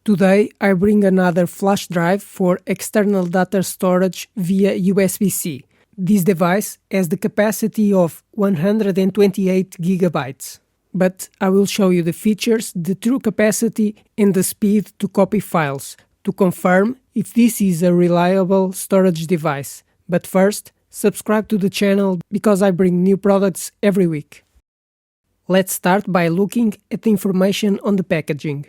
Today I bring another flash drive for external data storage via USB-C. This device has the capacity of 128 gigabytes. But I will show you the features, the true capacity and the speed to copy files to confirm if this is a reliable storage device. But first, subscribe to the channel because I bring new products every week. Let's start by looking at the information on the packaging.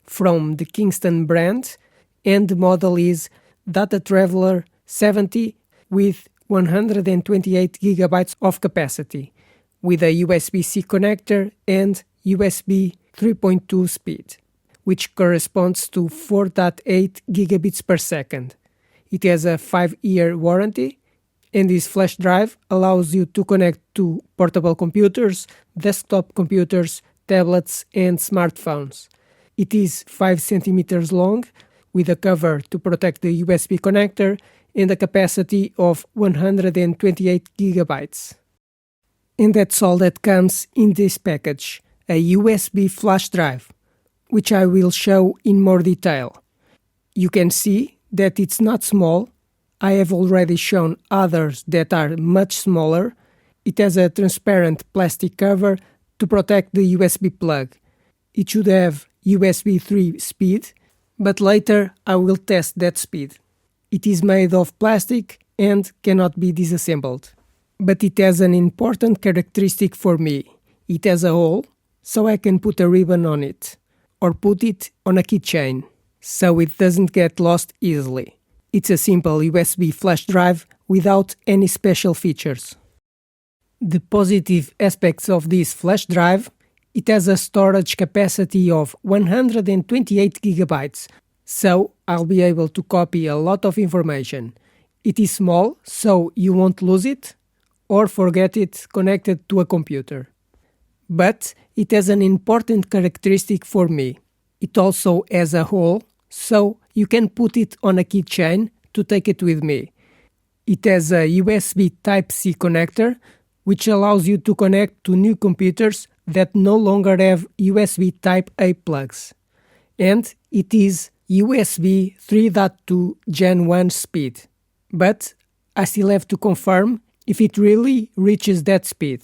From the Kingston brand, and the model is DataTraveler70 with 128 gigabytes of capacity, with a USB-C connector and USB 3.2 speed, which corresponds to 4.8 gigabits per second. It has a 5-year warranty, and this flash drive allows you to connect to portable computers, desktop computers, tablets and smartphones. It is 5 centimeters long, with a cover to protect the USB connector and a capacity of 128 gigabytes. And that's all that comes in this package, a USB flash drive, which I will show in more detail. You can see that it's not small. I have already shown others that are much smaller. It has a transparent plastic cover to protect the USB plug. It should have USB 3 speed, but later I will test that speed. It is made of plastic and cannot be disassembled. But it has an important characteristic for me. It has a hole, so I can put a ribbon on it, or put it on a keychain, so it doesn't get lost easily. It's a simple USB flash drive without any special features. The positive aspects of this flash drive: it has a storage capacity of 128 gigabytes, so I'll be able to copy a lot of information. It is small, so you won't lose it or forget it connected to a computer. But it has an important characteristic for me. It also has a hole, so you can put it on a keychain to take it with me. It has a USB Type-C connector, which allows you to connect to new computers that no longer have USB Type-A plugs. And it is USB 3.2 Gen 1 speed. But I still have to confirm if it really reaches that speed,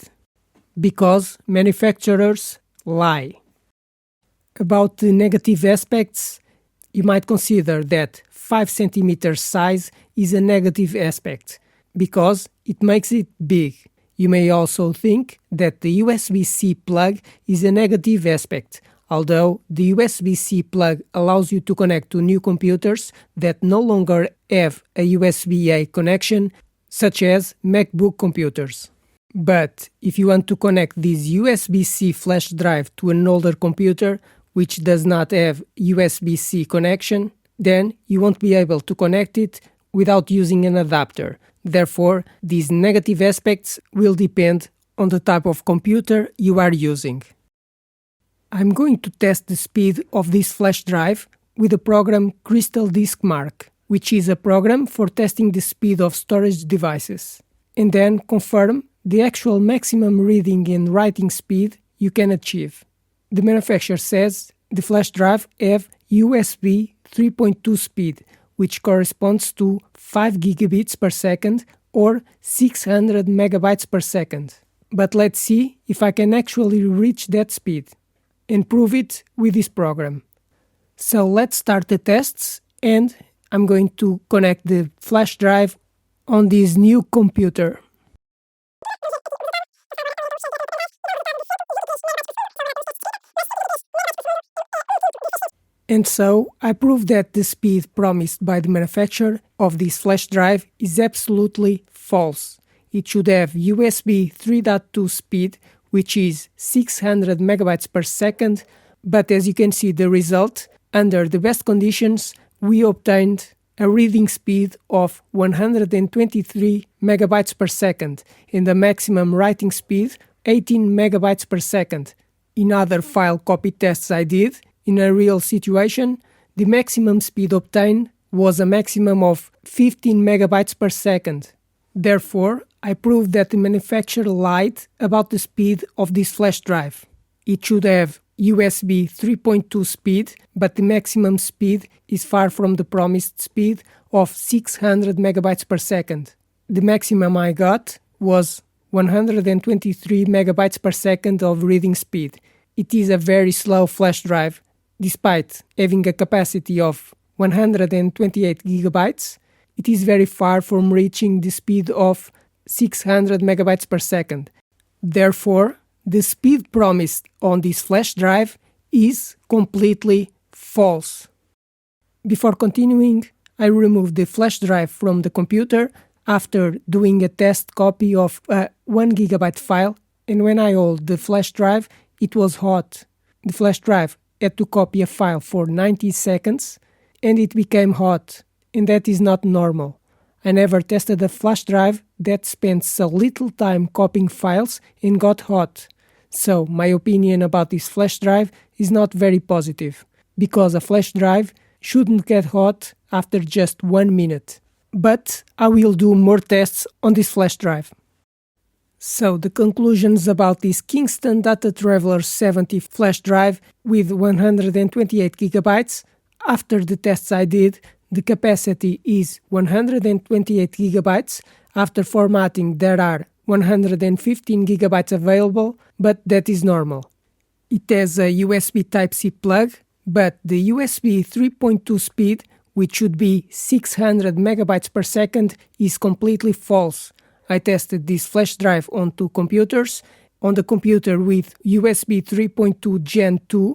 because manufacturers lie. About the negative aspects, you might consider that 5 cm size is a negative aspect, because it makes it big. You may also think that the USB-C plug is a negative aspect, although the USB-C plug allows you to connect to new computers that no longer have a USB-A connection, such as MacBook computers. But if you want to connect this USB-C flash drive to an older computer which does not have USB-C connection, then you won't be able to connect it without using an adapter. Therefore, these negative aspects will depend on the type of computer you are using. I'm going to test the speed of this flash drive with the program Crystal Disk Mark, which is a program for testing the speed of storage devices, and then confirm the actual maximum reading and writing speed you can achieve. The manufacturer says the flash drive have USB 3.2 speed, which corresponds to 5 gigabits per second or 600 megabytes per second. But let's see if I can actually reach that speed and prove it with this program. So let's start the tests, and I'm going to connect the flash drive on this new computer. And so, I proved that the speed promised by the manufacturer of this flash drive is absolutely false. It should have USB 3.2 speed, which is 600 megabytes per second, but as you can see the result, under the best conditions, we obtained a reading speed of 123 megabytes per second and the maximum writing speed 18 megabytes per second. In other file copy tests I did, in a real situation, the maximum speed obtained was a maximum of 15 megabytes per second. Therefore, I proved that the manufacturer lied about the speed of this flash drive. It should have USB 3.2 speed, but the maximum speed is far from the promised speed of 600 megabytes per second. The maximum I got was 123 megabytes per second of reading speed. It is a very slow flash drive. Despite having a capacity of 128 gigabytes, it is very far from reaching the speed of 600 megabytes per second. Therefore, the speed promised on this flash drive is completely false. Before continuing, I removed the flash drive from the computer after doing a test copy of a 1 gigabyte file, and when I hold the flash drive, it was hot. The flash drive had to copy a file for 90 seconds, and it became hot, and that is not normal. I never tested a flash drive that spent so little time copying files and got hot. So my opinion about this flash drive is not very positive, because a flash drive shouldn't get hot after just 1 minute. But I will do more tests on this flash drive. So the conclusions about this Kingston DataTraveler70 flash drive with 128 gigabytes. After the tests I did, the capacity is 128 gigabytes. After formatting, there are 115 gigabytes available, but that is normal. It has a USB Type-C plug, but the USB 3.2 speed, which should be 600 megabytes per second, is completely false. I tested this flash drive on 2 computers. On the computer with USB 3.2 Gen 2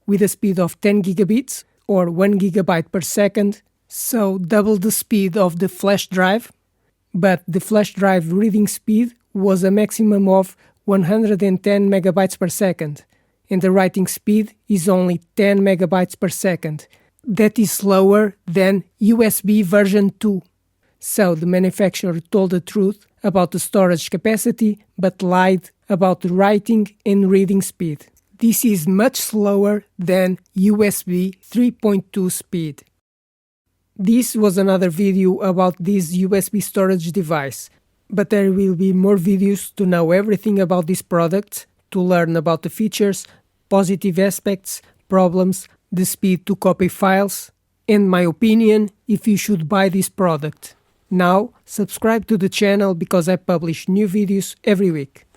with a speed of 10 gigabits or 1 gigabyte per second, so double the speed of the flash drive, but the flash drive reading speed was a maximum of 110 megabytes per second, and the writing speed is only 10 megabytes per second. That is slower than USB version 2. So the manufacturer told the truth about the storage capacity, but lied about the writing and reading speed. This is much slower than USB 3.2 speed. This was another video about this USB storage device, but there will be more videos to know everything about this product, to learn about the features, positive aspects, problems, the speed to copy files, and my opinion if you should buy this product. Now, subscribe to the channel because I publish new videos every week.